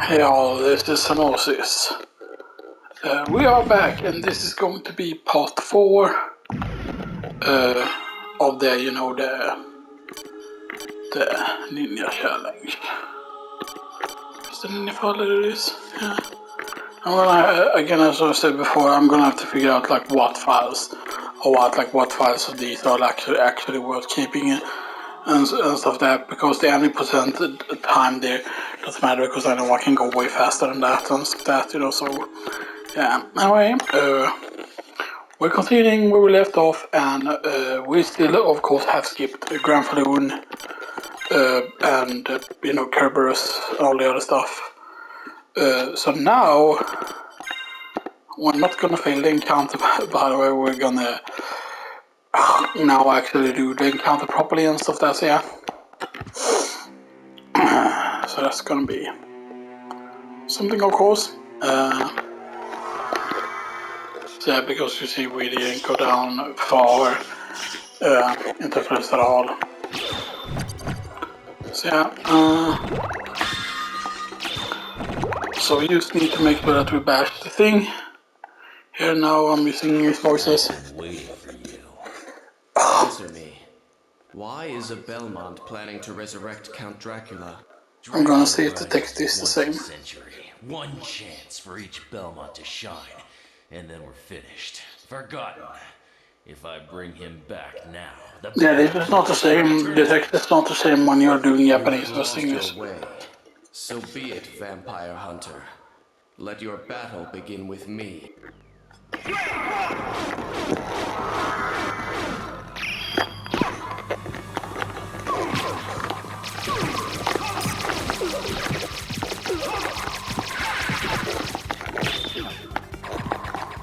Hey all, this is Sanosis. We are back, and this is going to be part 4 of the Ninja Challenge. Is the Ninja follow this? Yeah. I'm gonna, again, as I said before, I'm gonna have to figure out like what files of these are actually worth keeping and stuff like that, because the any percentage time there doesn't matter, because I know I can go way faster than that and stuff like that, so yeah. Anyway, we're continuing where we left off, and we still of course have skipped Grand Falloon and Kerberos and all the other stuff. So now we're not gonna fail the encounter, by the way. We're gonna now actually do the encounter properly and stuff. That's so that's gonna be something, of course. So yeah, because you see we didn't go down far into first at all. So yeah, so we just need to make sure that we bash the thing. Here now I'm using his voices. I'm waiting for you. Answer me. Why is a Belmont planning to resurrect Count Dracula? I'm gonna see if the text is the same. Century. One chance for each Belmont to shine, and then we're finished. Forgotten. If I bring him back now, yeah, this is not the same. The text is not the same when you're doing Japanese versus English. So be it, Vampire Hunter. Let your battle begin with me.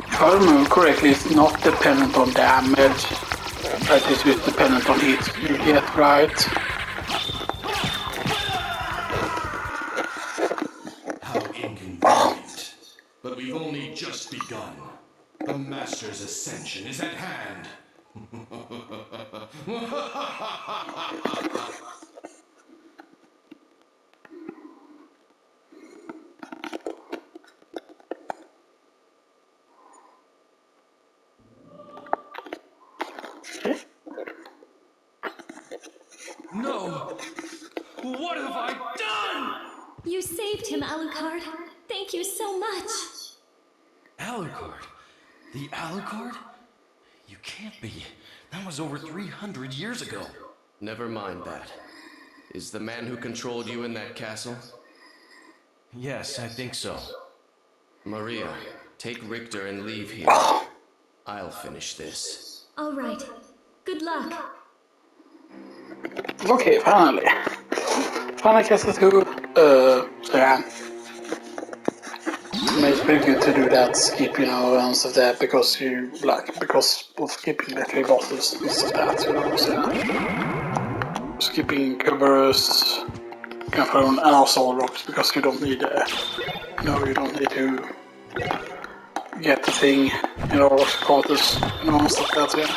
If I remember correctly, it's not dependent on damage. That is just dependent on hits you get, right? How inconvenient. But we've only just begun. The Master's ascension is at hand. No! What have I done? You saved him, Alucard. Thank you so much. Alucard? The Alucard? You can't be. That was over 300 years ago. Never mind that. Is the man who controlled you in that castle? Yes, I think so. Maria, take Richter and leave here. I'll finish this. All right. Good luck. Okay, finally. Finally gets it to, so yeah. I mean, it's pretty good to do that skip, and stuff that, because of skipping the 3 bosses and stuff that, so yeah. Skipping Kerberos, and also rocks, because you don't need, you don't need to get the thing, rocks quarters, and stuff that, so yeah.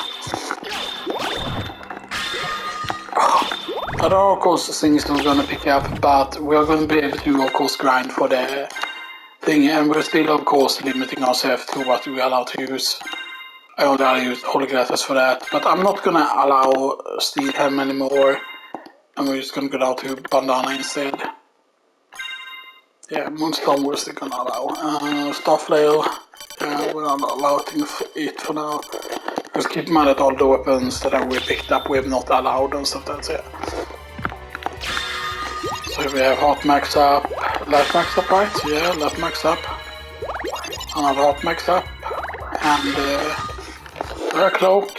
Other, of course, things we're going to pick up, but we are going to be able to, of course, grind for the thing, and we're still, of course, limiting ourselves to what we're allowed to use. I only use Holy Gratis for that, but I'm not going to allow Steel Helm anymore, and we're just going to go down to Bandana instead. Yeah, Moonstorm we're still going to allow. Starflail, we're not allowing it for now. Just keep in mind that all the weapons that we picked up we have not allowed and stuff like that. So we have Heart Max up, Life Max up, right? Yeah, Life Max up. Another Heart Max up. And Rare Cloak.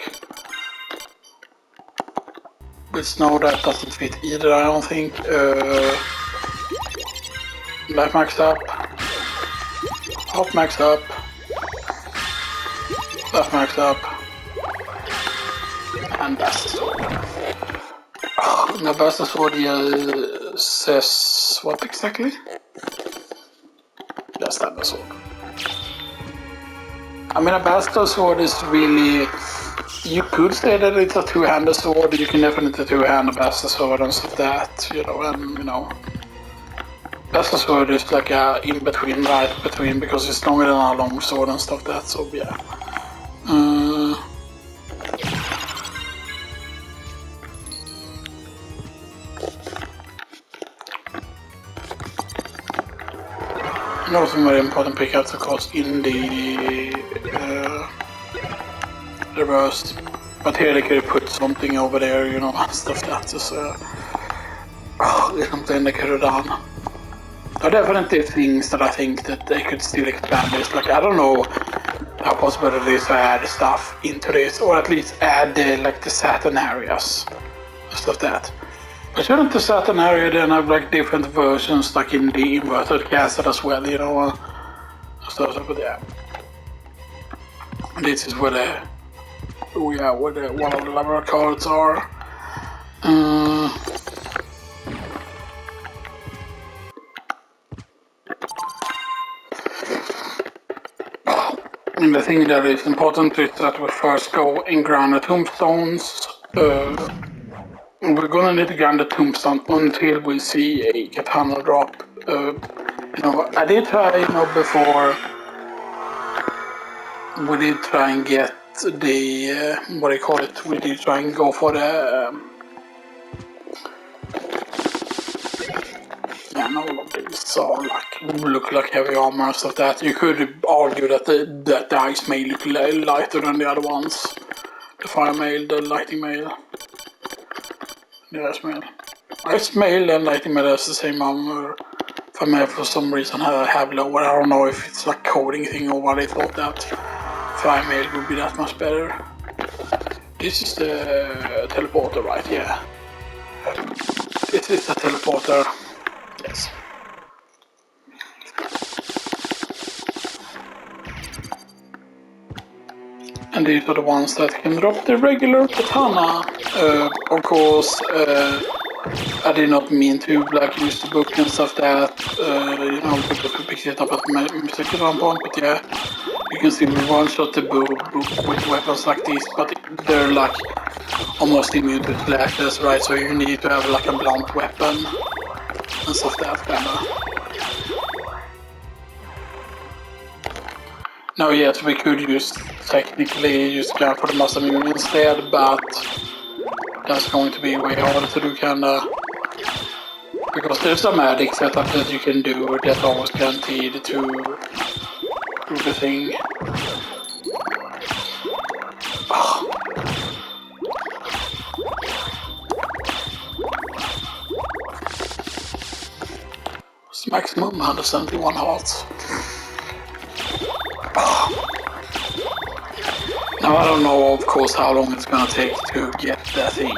With Snow that doesn't fit either, I don't think. Life Max up. Heart Max up. Life Max up. And Best Sword. The Best Sword says what exactly? Just have a sword. I mean, a Best Sword is really... You could say that it's a two-handed sword. You can definitely two-hand a Best Sword and stuff like that, That's a sword is like a in between, right between, because it's longer than a long sword and stuff that. So yeah. And also very important pickups of course in the reversed. But here they could put something over there, you know, stuff that is something they could have done. There are definitely things that I think that they could still expand this. Like I don't know how possible it is to add stuff into this, or at least add like the Saturn areas, stuff that. But shouldn't the Saturn area then have like different versions, like in the inverted castle as well, you know, stuff like that. This is where the one of the library cards are. And the thing that is important is that we first go and grind the tombstones. We're gonna need to grind the tombstone until we see a katana drop. You know, I did try, you know, before. We did try and get the what do you call it? We did try and go for the and all of these are like look like heavy armor and stuff that. You could argue that that the ice mail look lighter than the other ones. The fire mail, the lighting mail, the ice mail. Ice mail and lighting mail has the same armor. Fire mail for some reason have lower. I don't know if it's like coding thing or what they thought that fire mail would be that much better. This is the teleporter, right? Yeah. This is the teleporter. Yes. And these are the ones that can drop the regular katana. Of course, I did not mean to like use the book and stuff that, you know, because we picked it up at my mistake at one point, but yeah, you can see we one-shot the book with weapons like this, but they're like almost immune to slashes, right? So you need to have like a blunt weapon and stuff that kinda. Now yes, we could technically use gun for the muscle immune instead, but that's going to be way harder to do kinda. Because there's a magic setup that you can do that's almost guaranteed to do the thing. Oh. It's maximum 171 hearts. Now I don't know, of course, how long it's gonna take to get that thing.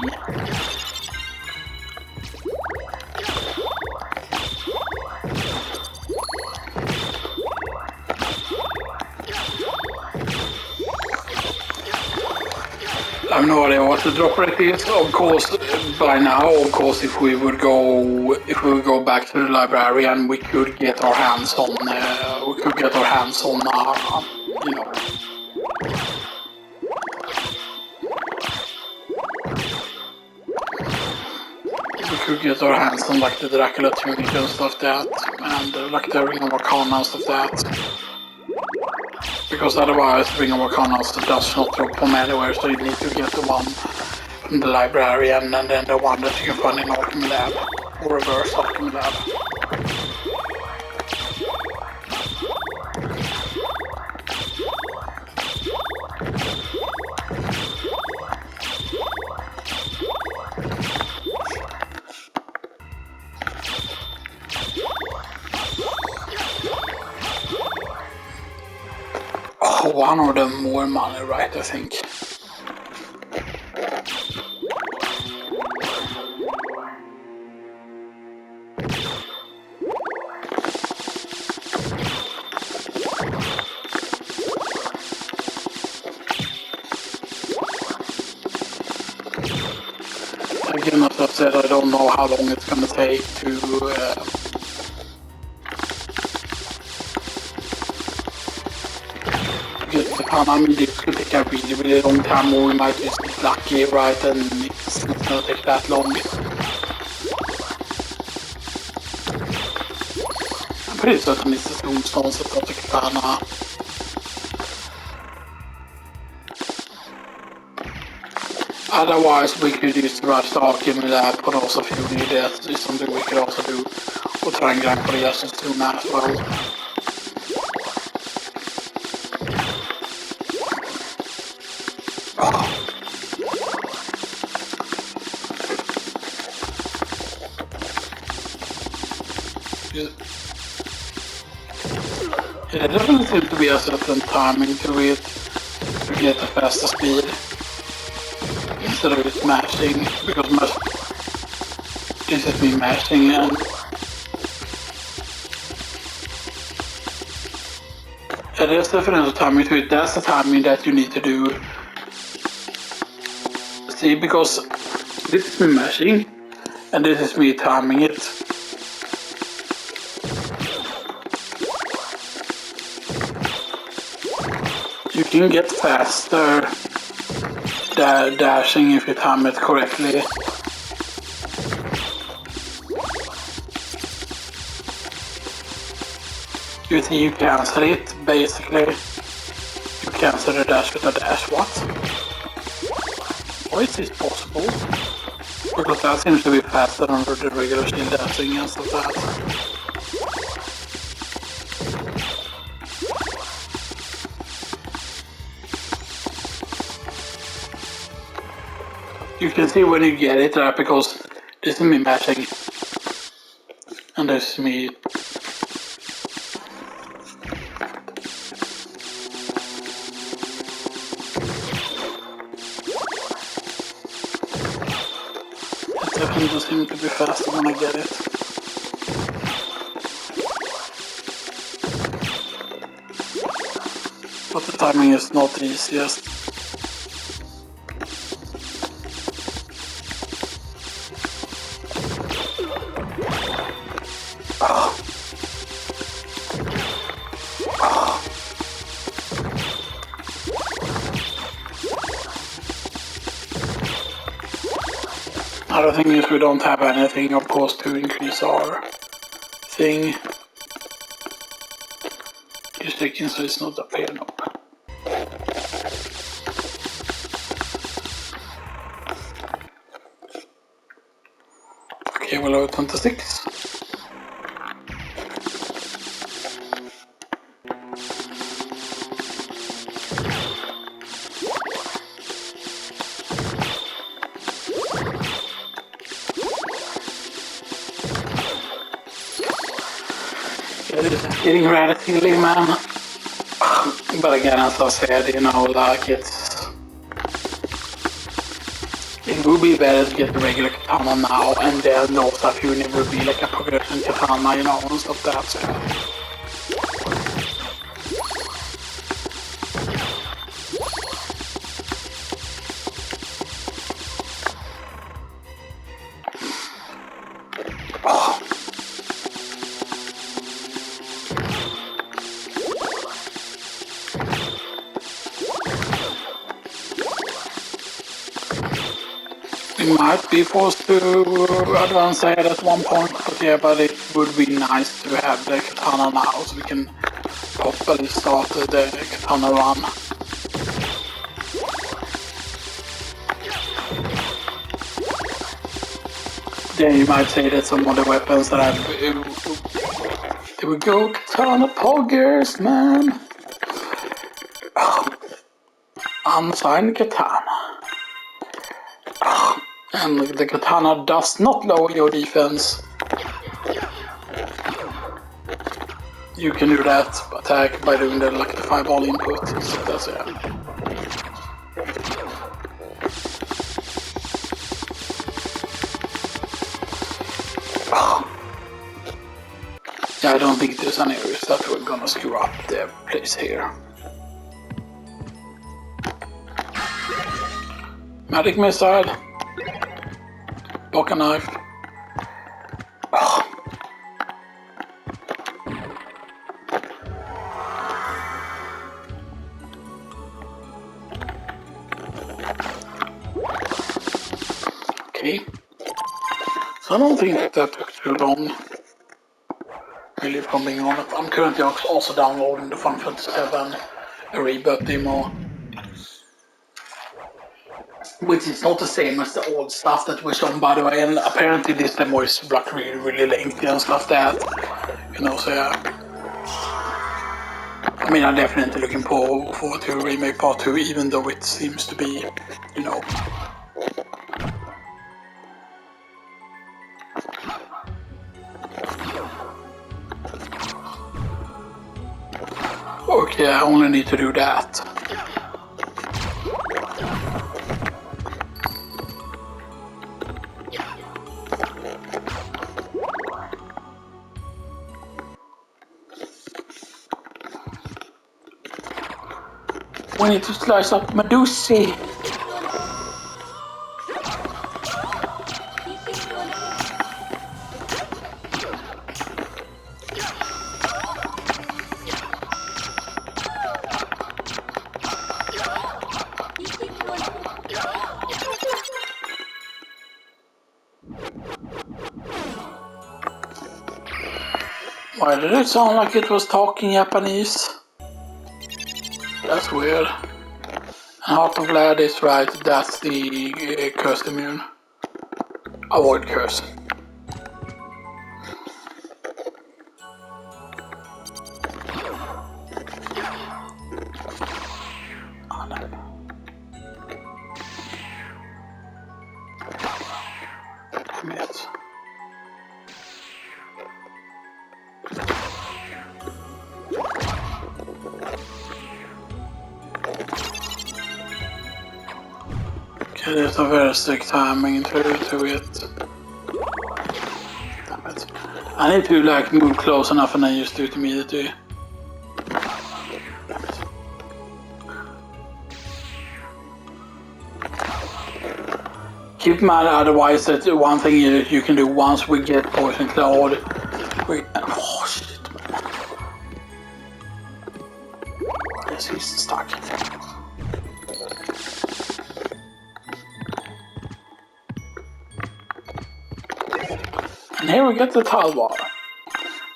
I have no idea what the drop rate is. Of course, by now, of course, if we would go back to the library and we could get our hands on, you know. We could get our hands on like the Dracula tunic and stuff that, and like the Ring of Arcana and stuff that. Because otherwise, Ring of Arcana does not drop from anywhere, so you need to get the one from the library and then the one that you can find in Alchemy Lab, or reverse Alchemy Lab. Oh, one of them more money, right, I think. Again, as I said, I don't know how long it's gonna take to get the pan. I mean, this could take a really long time, or we might just get lucky, right, and it's not gonna take that long. pretty certain it's the tombstones that got the katana. Otherwise, we could use the rush to argument that, but also Fury, that is something we could also do. Och try and grind for the Justice 2 as well. Yeah, there definitely seems to be a certain timing to it to get a faster speed instead of just mashing, because this is me mashing and yeah, there's definitely a timing to it. That's the timing that you need to do. See, because this is me mashing and this is me timing it. You can get faster dashing if you time it correctly. You see, you cancel it, basically. You cancel the dash with a dash, what? Why is this possible? Because that seems to be faster than the regular shield dashing and stuff like that. You can see when you get it, right? Because this is me mashing. And this is me. It definitely seems to be faster when I get it. But the timing is not the easiest. Other thing is we don't have anything, of course, to increase our thing. Just checking so it's not up here, no. Okay, we'll level 26. It's getting relatively, man. But again, as I said, you know, like it would be better to get the regular katana now, and then the stuff you need would be like a progression katana, you know, and stuff that. So. We might be forced to advance ahead at one point, but yeah, but it would be nice to have the katana now, so we can properly start the katana run. Then you might say that some of the weapons that I've... There we go, katana poggers, man! Unsigned katana. And the katana does not lower your defense. You can do that attack by doing the like the fireball input. So that's it. Yeah, I don't think there's any areas that we're gonna screw up the place here. Magic missile. Pocket knife. Okay. So I don't think that took too long. Really, if I'm being honest. I'm currently also downloading the Final Fantasy 7 Rebirth demo, which is not the same as the old stuff that was on, by the way. And apparently, this demo is like really lengthy and stuff that, so yeah. I mean, I'm definitely looking forward to Remake Part 2, even though it seems to be, Okay, I only need to do that. We need to slice up Medusa. Why did it sound like it was talking Japanese? That's weird. Heart of Glad is right, that's the curse immune. Avoid curse. Oh, no. Damn it. Okay, there's a very strict timing to it. Damn it. I need to like move close enough and then just do it immediately. Damn it. Keep in mind otherwise that one thing you can do once we get Poison Cloud. Oh shit, man. Yes, he's stuck. And here we get the Talwar,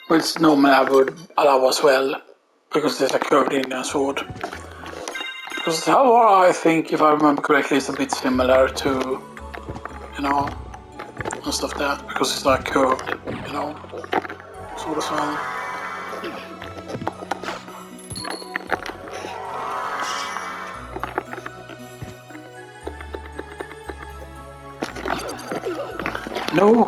which normally I would allow as well, because it's a curved Indian sword. Because the Talwar, I think, if I remember correctly, is a bit similar to, and stuff like that, because it's like curved, sword as well. No!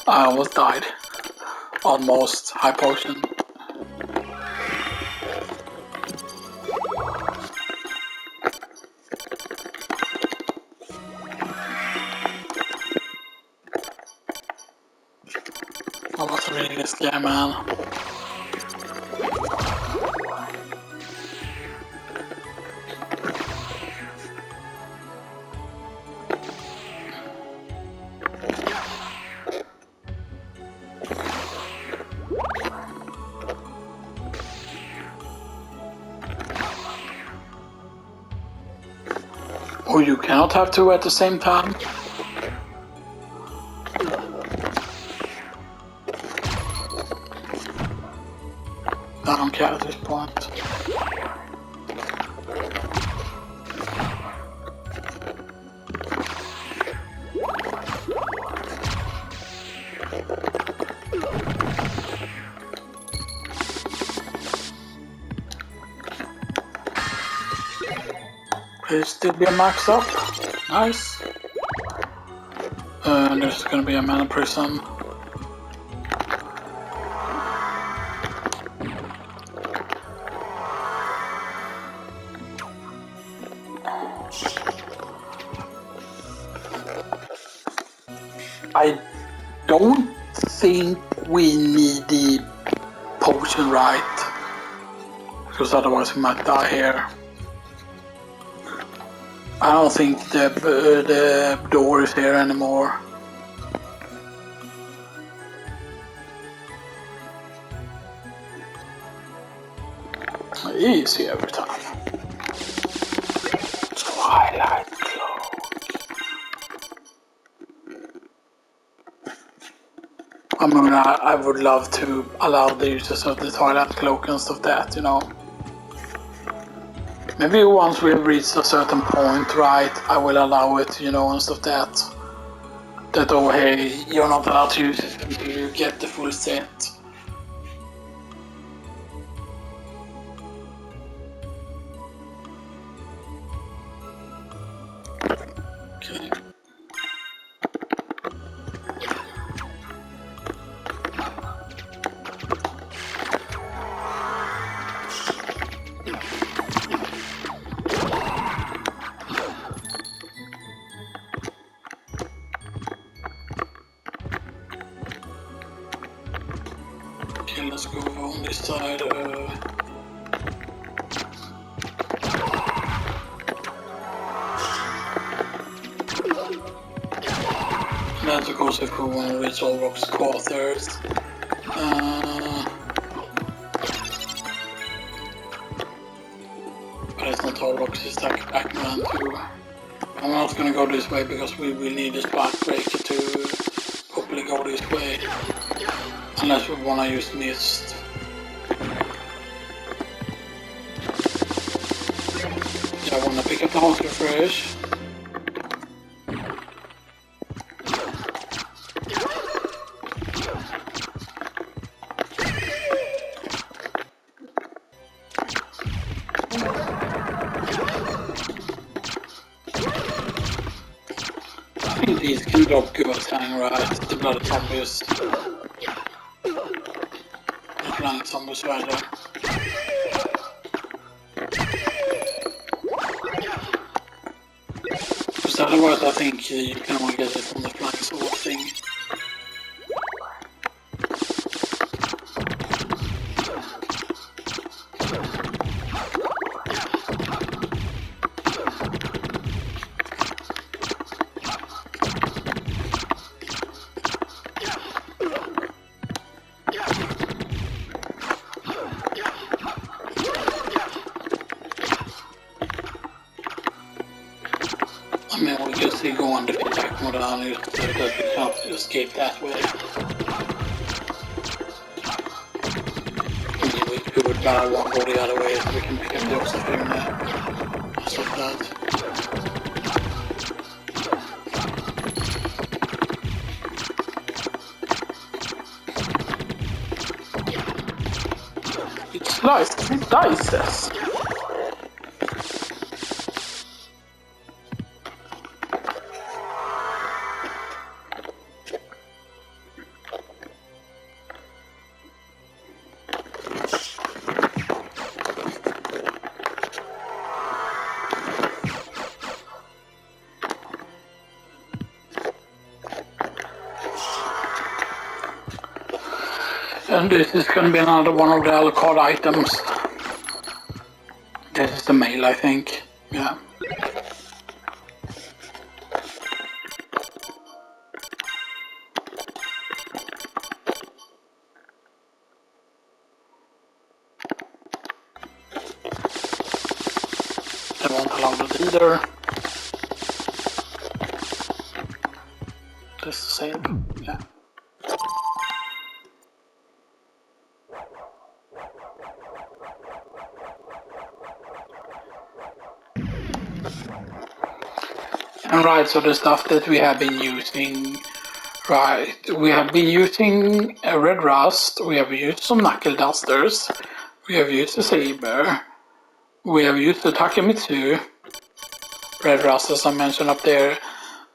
I almost died. Almost. High potion. I was really scared, man. Oh, you cannot have two at the same time? I don't care at this point. Please still be a max up. Nice. There's gonna be a mana prism. I don't think we need the potion right, because otherwise we might die here. I don't think the door is here anymore. Easy every time. Twilight Cloak. I mean, I would love to allow the users of the Twilight Cloak and stuff that, you know. Maybe once we have reached a certain point, right, I will allow it, you know, and stuff that. That, oh hey, you're not allowed to use it until you get the full set. Okay. Okay, let's go on this side. That's of course if we want to reach all rocks quarters. But it's not all rocks, it's like Backman too. I'm not gonna go this way because we will need a spark breaker to probably go this way. Unless we wanna use mist. Yeah, I wanna pick up the hot refresh. I think these can drop good hang right, the bloody zombies. The flying zombies right there. Because otherwise I think you can only get it from the flying sword thing. I mean, we could still go on the attack mode on it, so that we can't escape that way. I mean, we would buy one go the other way so we can pick up the oxygen and stuff like that. It's sliced with dices. And this is going to be another one of the Alucard items. This is the mail, I think. Yeah. I won't allow that either. This is the same. Yeah. And right, so the stuff that we have been using, right, we have been using red rust, we have used some knuckle dusters, we have used the saber, we have used the Takemitsu, red rust as I mentioned up there,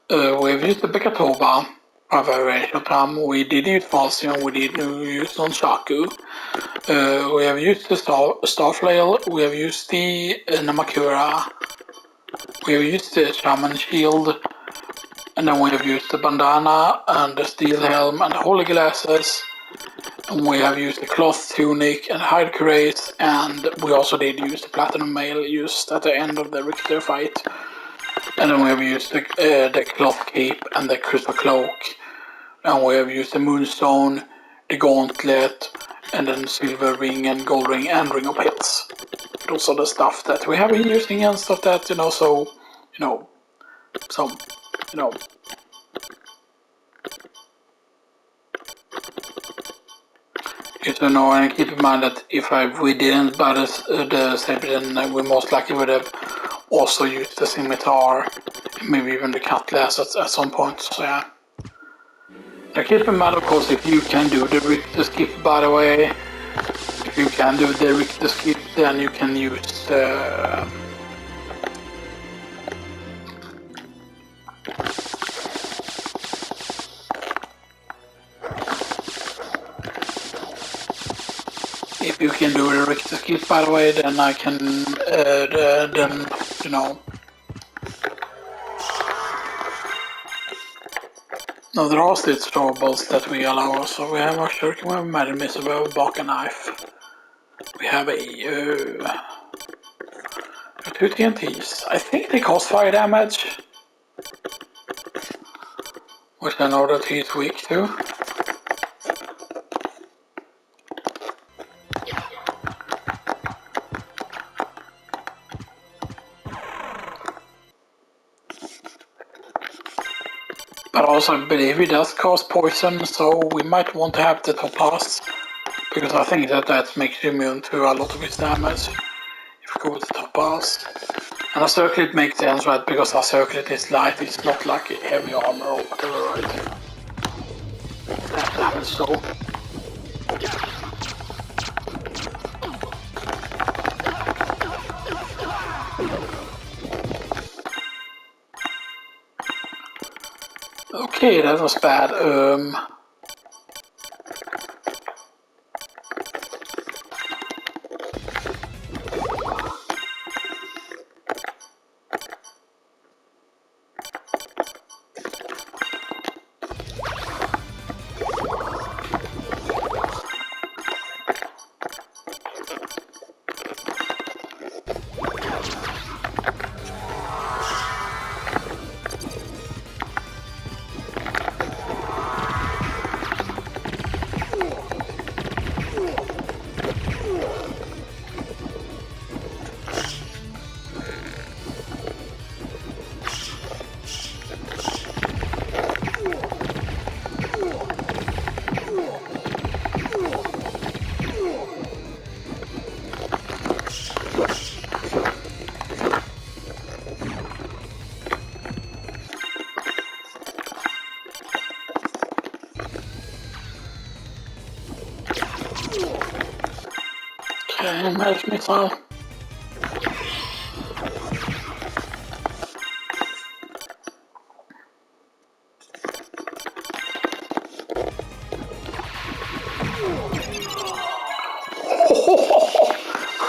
we have used the Bekatoba, a variation of them, we did use Falcion, we did use Nonshaku, we have used the Starflail, we have used the Namakura, we have used the Shaman Shield, and then we have used the Bandana, and the Steel Helm, and the Holy Glasses, and we have used the Cloth Tunic, and Hide Cuirass, and we also did use the Platinum Mail used at the end of the Richter fight, and then we have used the Cloth Cape, and the Crystal Cloak, and we have used the Moonstone, the Gauntlet, and then Silver Ring, and Gold Ring, and Ring of Hills. Those are the stuff that we have been using and stuff that, you know, so, you know, some, you know. Because and keep in mind that if we didn't buy the saber, then we most likely would have also used the scimitar, maybe even the cutlass at some point. So yeah. Now keep in mind, of course, if you can do the Richter skip, by the way, if you can do the Richter skip, then you can use the if you can do the Richter skip, by the way, then I can then you know. No, there are still throwables that we allow. So we have a shuriken, we have a magic missile, we have a buck and knife. We have a 2 TNTs. I think they cause fire damage, which I know that he's weak to. But also I believe he does cause poison, so we might want to have the topaz, because I think that makes you immune to a lot of his damage if you go with the topaz. And a circlet makes sense, right, because a circlet is light, it's not like heavy armor or whatever, right? That damage, so. Okay, that was bad. Okay, magic missile.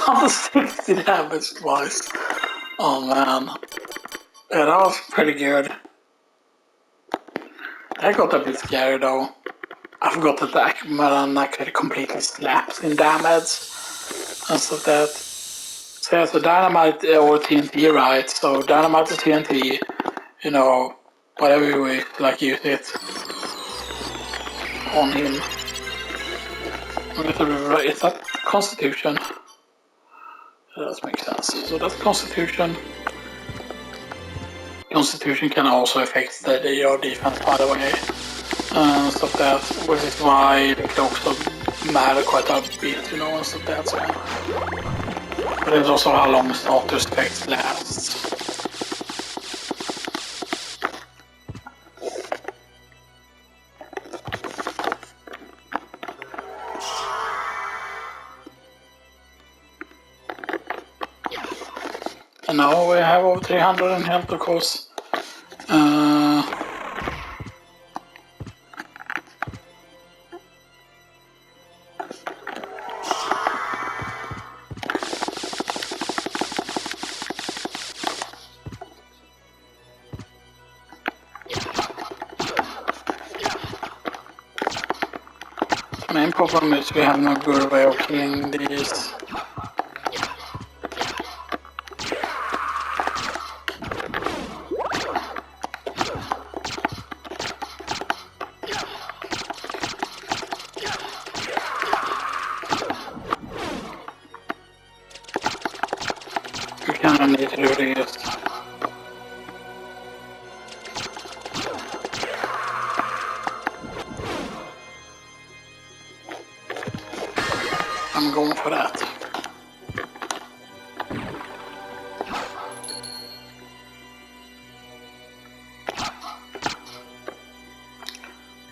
Oh, 60 damage twice. Oh man. Yeah, that was pretty good. I got a bit scary though. I forgot that the Akmaran actually completely slaps in damage and stuff that. So yeah, so dynamite or TNT, right? So dynamite or TNT, you know, whatever you wish, like use it on him. Is that Constitution? That does make sense. So that's Constitution. Constitution can also affect your defense, by the way. Stuff that, which is why the cloaks matter quite a bit, you know, and stuff that. So. But it's also how long status effects lasts. And now we have over 300 in health, of course. Main problem is we have no good way of killing these. We kind of need to do this. I'm going for that.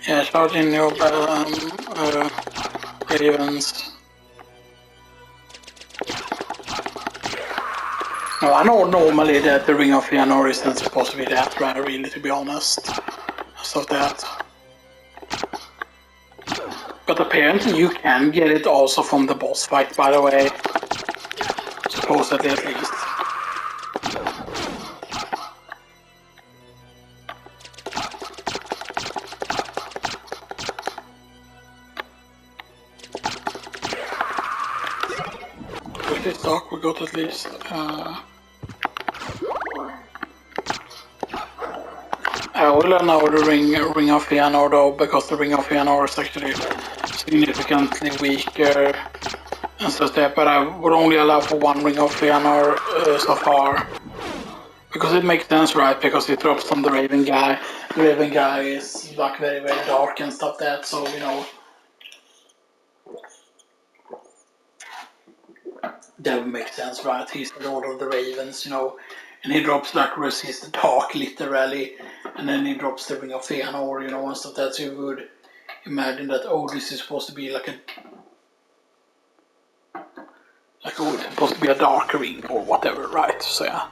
Yeah, charge in your ravens. No, I know normally that the Ring of Fëanor isn't supposed to be that rare, really, to be honest. So that. But apparently you can get it also from the boss fight, by the way. Supposedly, at least. With this dog we got at least. I will know the Ring of Fëanor though, because the Ring of Fëanor is actually significantly weaker and stuff there, but I would only allow for one Ring of Fëanor so far. Because it makes sense, right? Because it drops from the Raven guy. The Raven guy is like very, very dark and stuff that, so you know. That would make sense, right? He's the Lord of the Ravens, you know. And he drops like resist the dark, literally. And then he drops the Ring of Fëanor, you know, and stuff that. So you would imagine that, oh, this is supposed to be like a. Like, oh, it's supposed to be a dark ring or whatever, right? So, yeah.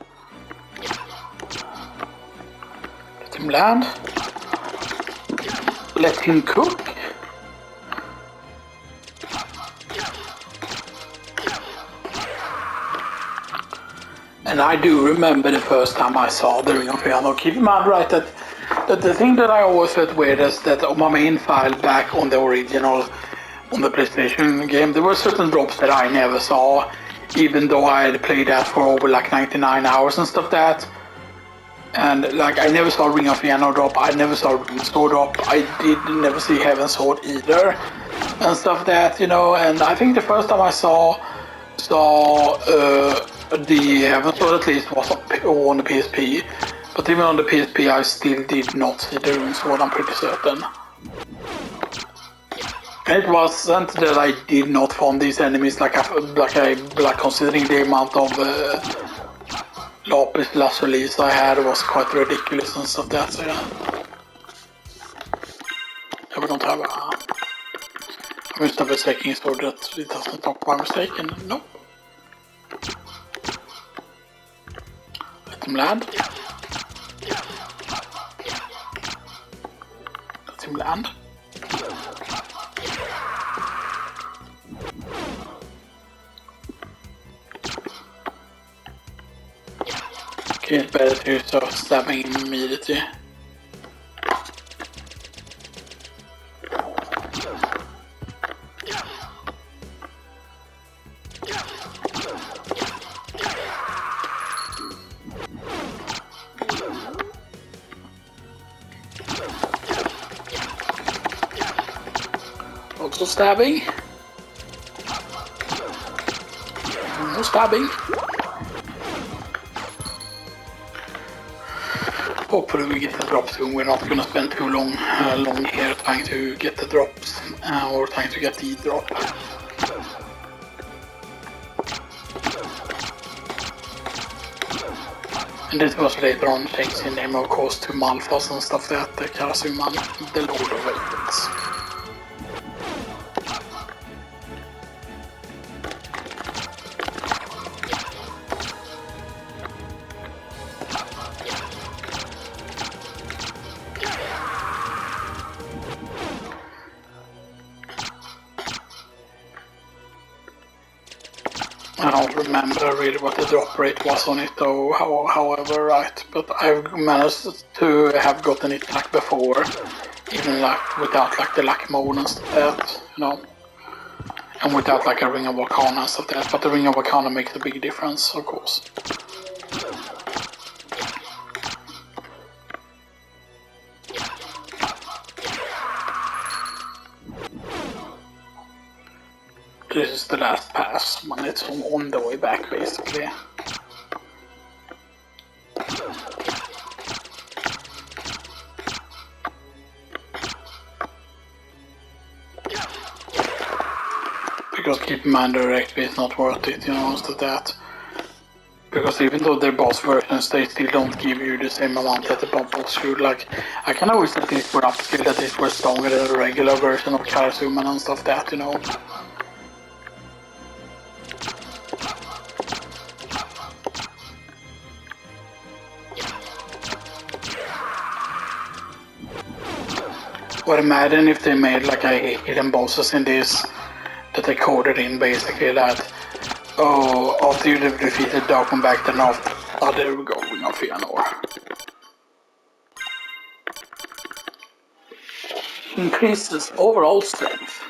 Let him land. Let him cook. And I do remember the first time I saw the Ring of Fëanor. Keep in mind, right, that the thing that I always felt weird is that on my main file back on the original, on the PlayStation game, there were certain drops that I never saw, even though I had played that for over like 99 hours and stuff that. And like I never saw Ring of Fëanor drop, I never saw Ring Sword drop, I did never see Heaven Sword either, and stuff that, you know. And I think the first time I saw the Heaven Sword at least was on the PSP, but even on the PSP I still did not see the Rune Sword, I'm pretty certain. And it wasn't that I did not find these enemies like considering the amount of lapis lazulis I had was quite ridiculous and stuff that, so yeah. We don't have a missed a mistaking sword that it doesn't talk by mistake, and nope. Let him land. Let him land. Okay, it's better to start stabbing him immediately. Also stabbing. No stabbing. Hopefully we get the drops soon. We're not gonna spend too long here trying to get the drops or trying to get the drop. And this was later on changed in name, of course, to Malphas and stuff like that, Karasuman, the Lord of Ravens. I don't remember really what the drop rate was on it though, however, right, but I've managed to have gotten it like before, even like without like the luck mode and stuff like that, you know, and without like a Ring of Arcana and stuff like that, but the Ring of Arcana makes a big difference, of course. This is the last pass when it's on the way back, basically. Because keep in mind their XP is not worth it, you know, instead of that. Because even though they're boss versions, they still don't give you the same amount that the boss should. Like, I kinda wish that these were upskilled, that these were stronger than the regular version of Karasuman and stuff that, you know. But imagine if they made like a hidden bosses in this, that they coded in basically that, oh, after you defeated Darkon back then after, oh there we go, we got Fëanor. Increases overall strength.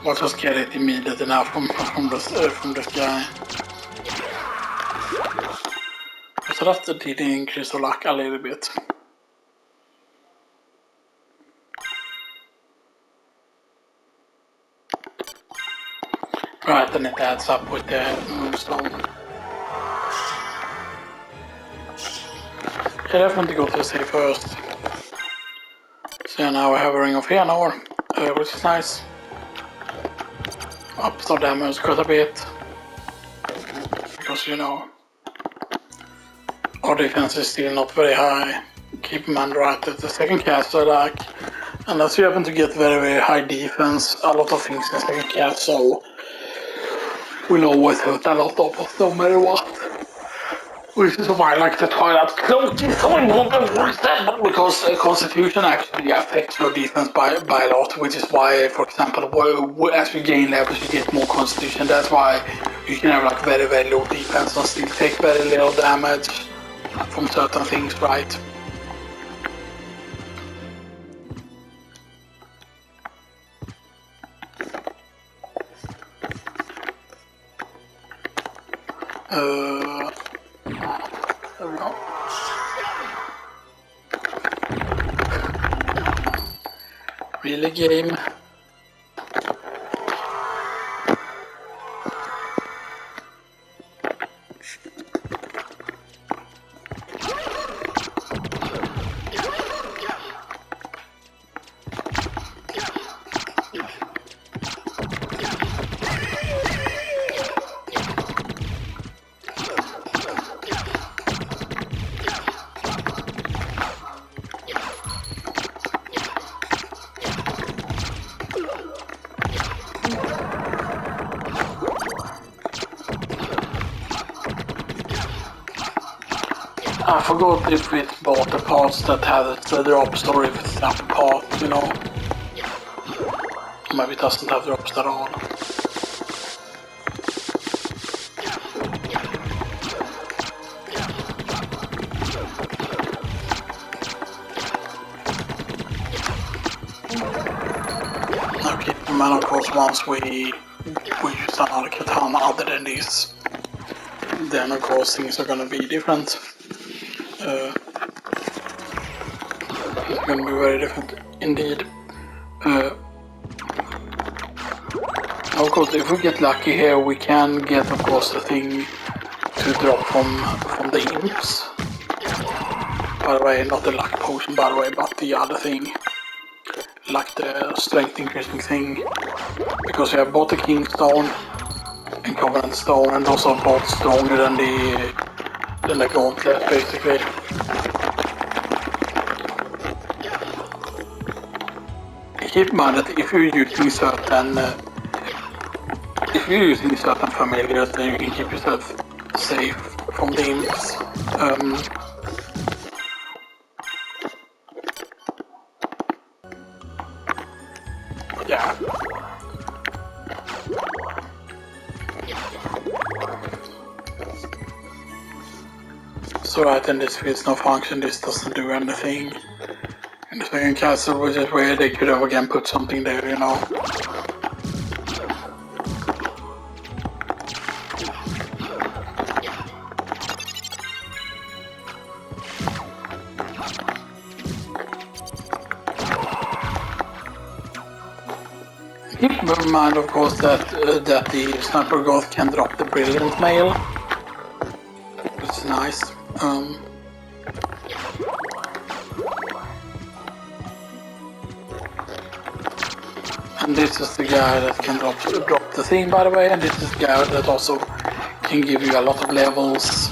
I'll just get it immediately now from this guy. So that did increase the luck a little bit. Right, then it adds up with the moonstone. I definitely go to the city first. So now we have a Ring of Fëanor, which is nice. Ups our damage quite a bit. Because, you know, our defense is still not very high. Keep in mind, right, that the second cast I like, unless you happen to get very, very high defense, a lot of things in second cast, so we'll always hurt a lot of us no matter what. Which is why I like the Twilight Cloak is so important, because Constitution actually affects your defense by a lot, which is why, for example, as you gain levels you get more Constitution. That's why you can have like very, very low defense and still take very little damage from certain things, right? There we go. Really game. I forgot if it's both the parts that have the drops or if it's that part, you know. Maybe it doesn't have drops at all. Now keep in mind, of course, once we use another katana other than this, then of course things are gonna be different. It's gonna be very different indeed. Of course, if we get lucky here, we can get, of course, the thing to drop from the imps. By the way, not the luck potion, by the way, but the other thing, like the strength increasing thing, because we have both the King Stone and Covenant Stone, and those are both stronger than the Gauntlet, basically. Keep in mind that if you're using certain familiars, then you can keep yourself safe from the imps. Yeah. So right, in this fields no function, this doesn't do anything. In the second castle, which is where they could have again put something there, you know. Keep in mind, of course, that the Sniper Goth can drop the Brilliant Mail, which is nice. And this is the guy that can drop the thing, by the way, and this is the guy that also can give you a lot of levels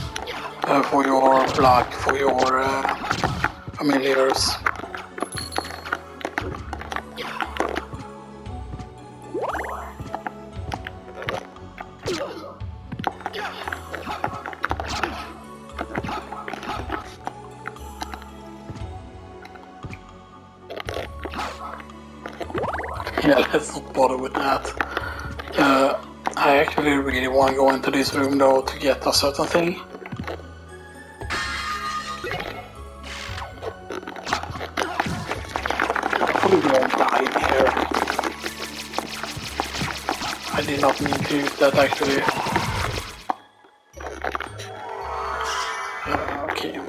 for your familiars. Yeah, let's not bother with that. I actually really want to go into this room though to get a certain thing. Hopefully we won't die in here. I did not mean to use that actually. Okay.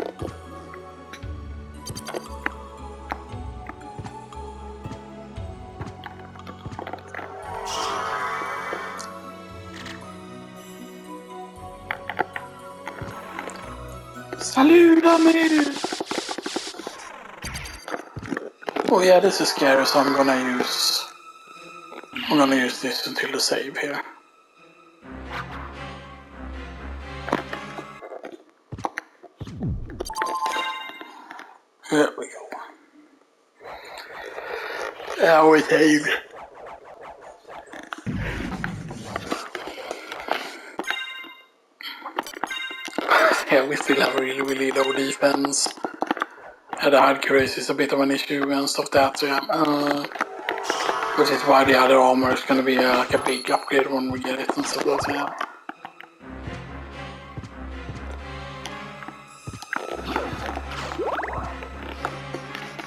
Saludame! Oh yeah, this is scary, so I'm gonna use this until the save here. There we go. Yeah, we save. Yeah, we still have really low defense. The accuracy is a bit of an issue and stuff that, so yeah. Which is why the other armor is gonna be like a big upgrade when we get it and stuff like that.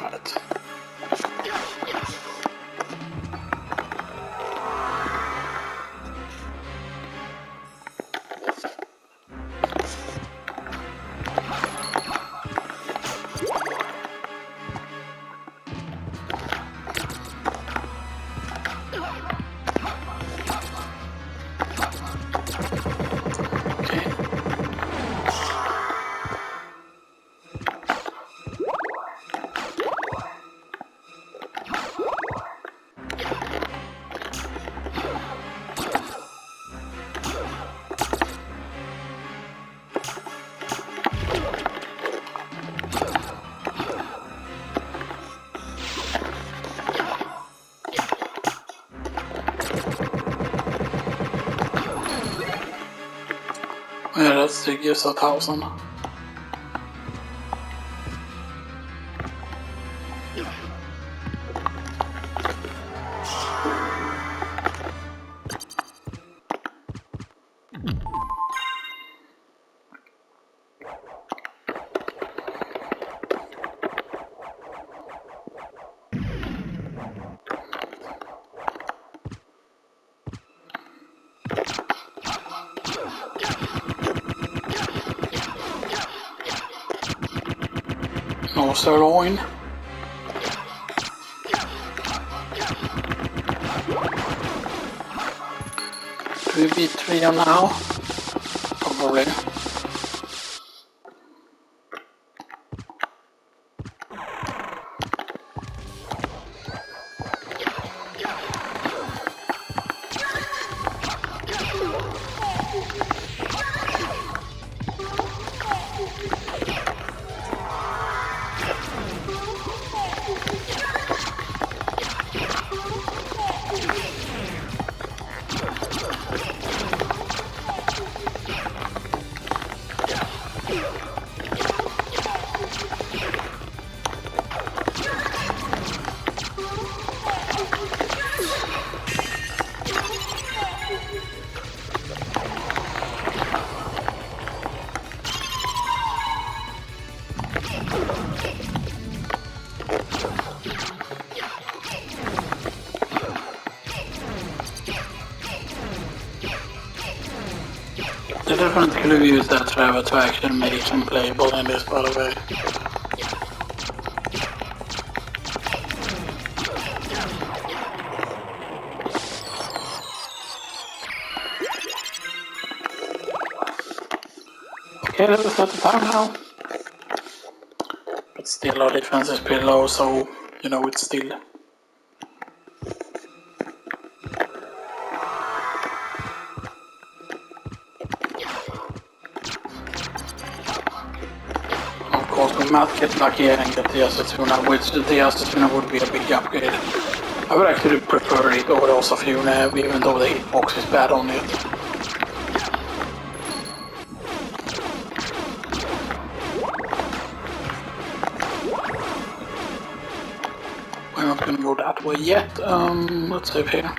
Right. Yeah, that's the gives 1,000. No sirloin. Do we beat Trio now? Probably. They definitely could have used that Trevor to actually make him playable in this, by the way. Okay, level 35 now. But still our defense is pretty low, so, you know, it's still we might get lucky and get the SoTN, which the SoTN would be a big upgrade. I would actually prefer it over the SoTN, even though the hitbox is bad on it. We're not gonna go that way yet. Let's save here.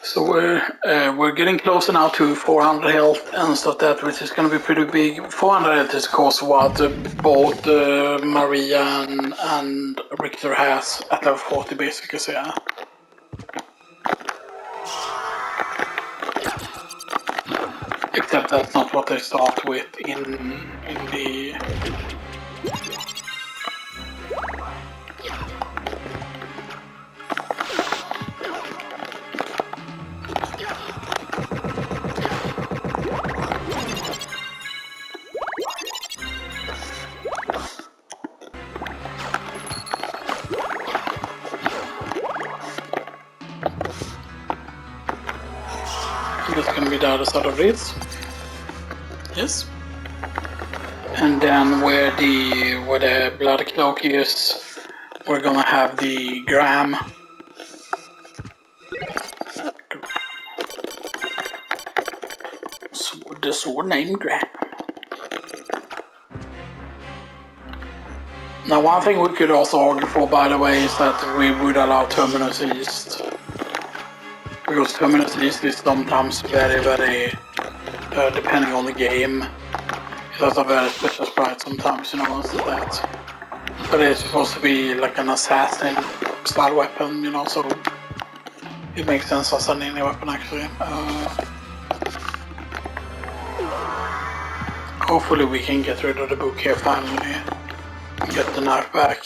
So we're getting closer now to 400 health and stuff that, which is gonna be pretty big. 400 health is of course what both Maria and Richter has at level 40 basically, so yeah. Except that's not what they start with in the... It's gonna be the other side of this. Yes. And then where the blood cloak is, we're gonna have the Gram. The sword named Gram. Now one thing we could also argue for, by the way, is that we would allow Terminus East. Because Terminus East is sometimes very, depending on the game. It has a very special sprite sometimes, you know, so that. But it's supposed to be like an assassin style weapon, you know, so it makes sense as an any weapon actually. Hopefully we can get rid of the book here finally and get the knife back.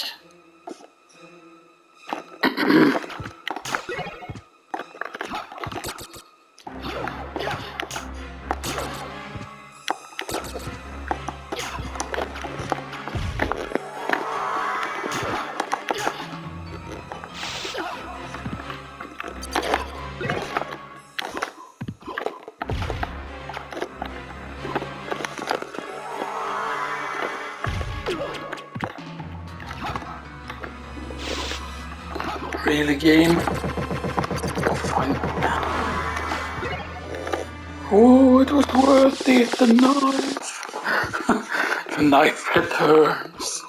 Really, game? Oh, fine. Oh, it was worth it, the knife! The knife returns.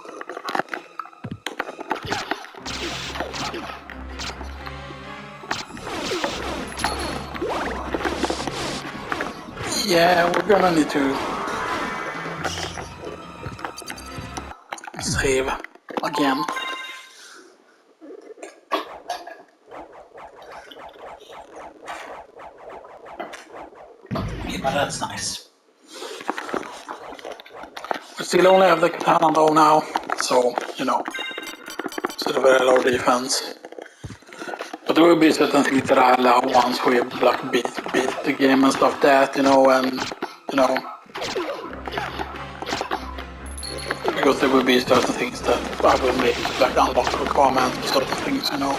Yeah, we're gonna need to save again. Yeah, but that's nice. We still only have the katana though now, so, you know, still a very low defense. But there will be certain things that I allow once we like beat the game and stuff that, you know, and, you know, because there will be certain things that I will make like unlock requirements and certain things, you know.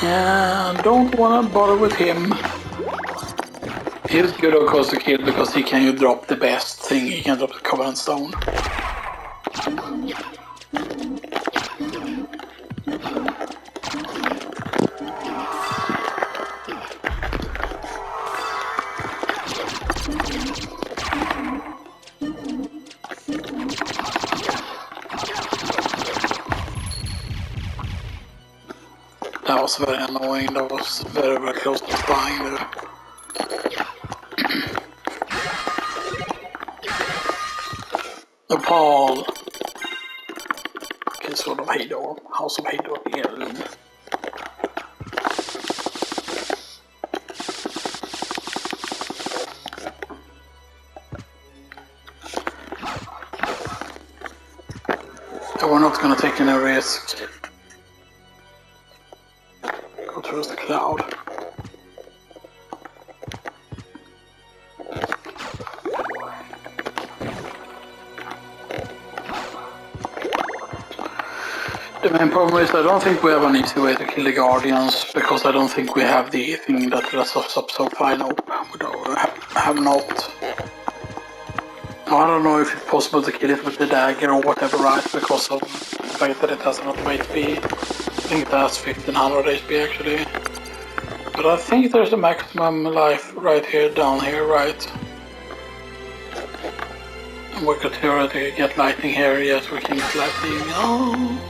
Yeah, don't wanna bother with him. He's good of course to kill because he can drop the best thing, he can drop the Covenant Stone. That was very annoying, that was very, very close to dying there. Paul. Okay, sort of Hador. House of Hador igen. So we're not gonna take any risk. Go towards the cloud. The main problem is I don't think we have an easy way to kill the Guardians, because I don't think we have the thing that lets us up so far. No, we don't, have not. I don't know if it's possible to kill it with the dagger or whatever, right, because of the fact that it has an automated HP. I think it has 1500 HP actually. But I think there's a maximum life right here, down here, right? And we could theoretically get lightning here. Yes, we can get lightning. Oh.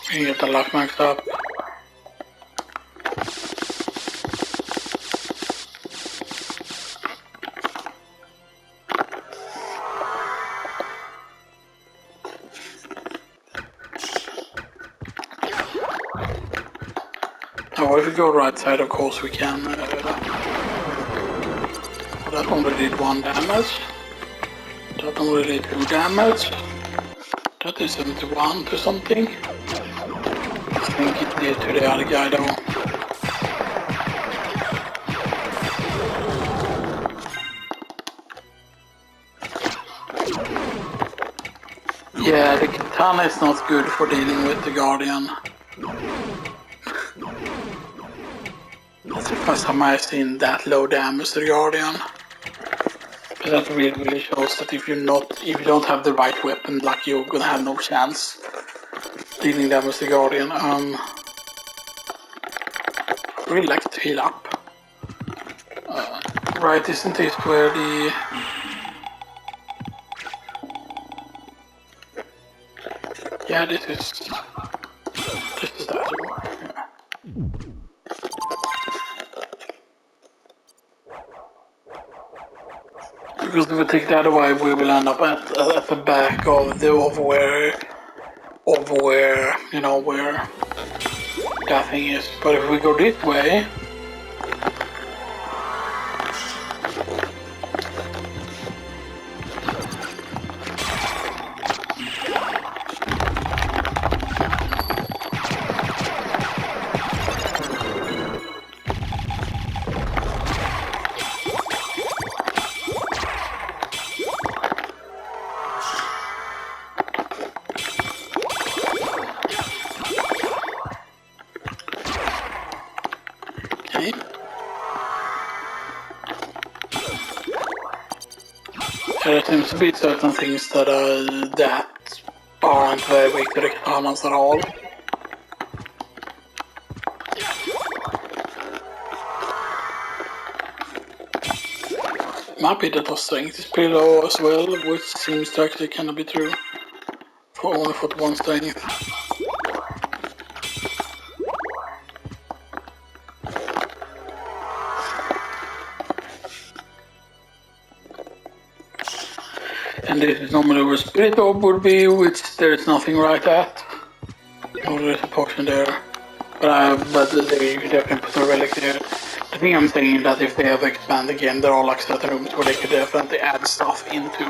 We can get the luck maxed up. Now if we go right side, of course we can. That only did 1 damage. That only did 2 damage. That is 71 to something. I think it did to the other guy though. Yeah, the katana is not good for dealing with the Guardian. That's the first time I've seen that low damage to the Guardian. But that really shows that if you don't have the right weapon, like you're gonna have no chance dealing damage to the Guardian. I really like to heal up. Right, isn't this where the... Yeah, this is that one. Yeah. Because if we take the other way, we will end up at the back of where you know where that thing is. But if we go this way, okay. There seems to be certain things that aren't very weak to the katanas at all. Might be that our strength is pretty low as well, which seems to actually kind of be true. For only 41 strength. And this is normally where Spirit Orb would be, which there is nothing right at. Oh, there's a potion there. But they definitely put a relic there. The thing I'm saying is that if they ever expand the game, there are like certain rooms where they could definitely add stuff into.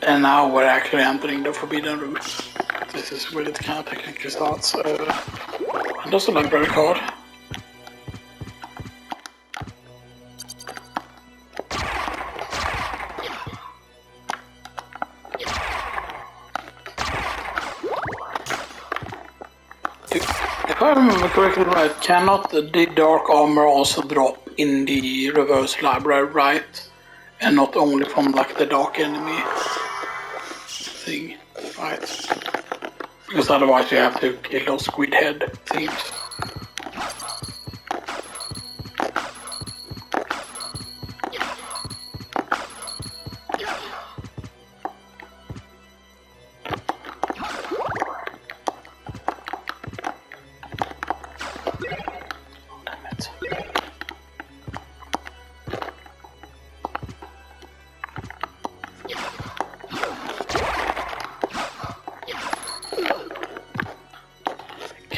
And now we're actually entering the Forbidden Route. This is where it kind of technically starts. And also library card. If I remember correctly, right, cannot the dark armor also drop in the reverse library, right? And not only from like the dark enemy thing, right? Because otherwise you have to kill those squid head things.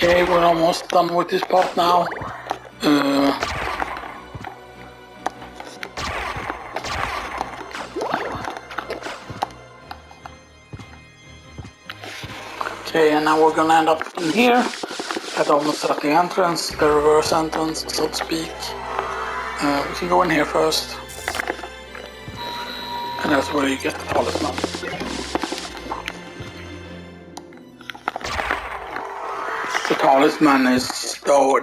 Okay, we're almost done with this part now. Okay, and now we're gonna end up in here. At almost at the entrance, the reverse entrance, so to speak. We can go in here first. And that's where you get the talisman. The talisman is though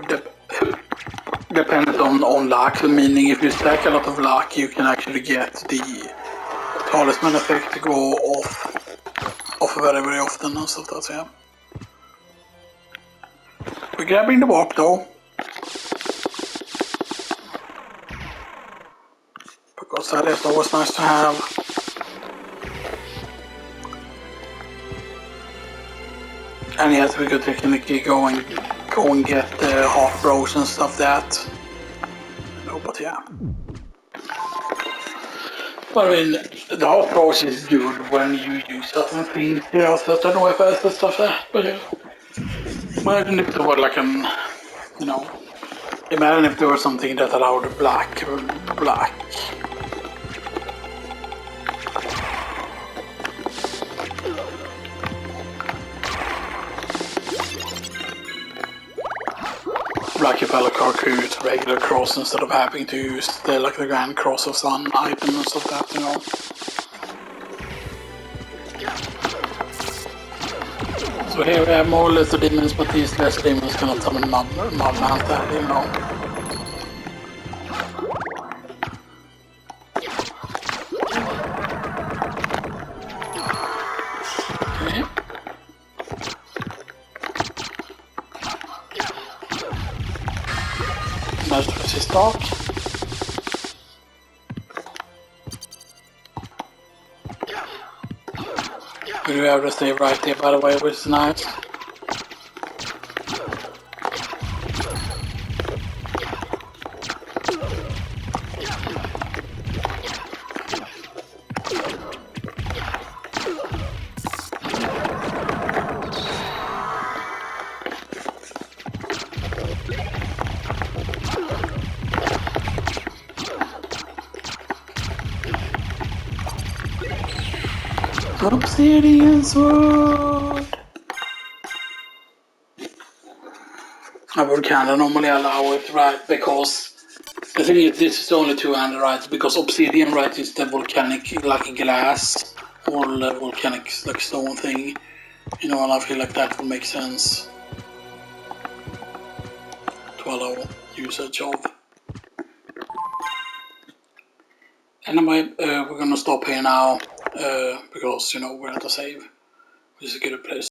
dependent on luck, meaning if you stack a lot of luck you can actually get the talisman effect to go off very often and stuff like that, yeah. We're grabbing the warp though. Because that is always nice to have. And yes, we could technically go and get the half bros and stuff that. No, but yeah. But I mean, the half bros is good when you use certain things, you know, certain weapons and stuff like that. But yeah. Imagine if there were like an, you know, imagine if there was something that allowed black. Like if Alucard could use regular cross instead of having to use the grand cross of sun item and stuff like that, you know. So here we have more lesser demons, but these lesser demons cannot summon mob monster, you know. Okay. Nice to resist dark. We do have to stay right there, by the way, which is nice. Obsidian sword. I would kinda normally allow it, right? Because the thing is, this is only two-handed, right? Because obsidian, right, is the volcanic, like glass or volcanic, like stone thing. You know, and I feel like that would make sense to allow usage of. Anyway, we're gonna stop here now because you know we're at a save, which is a good place.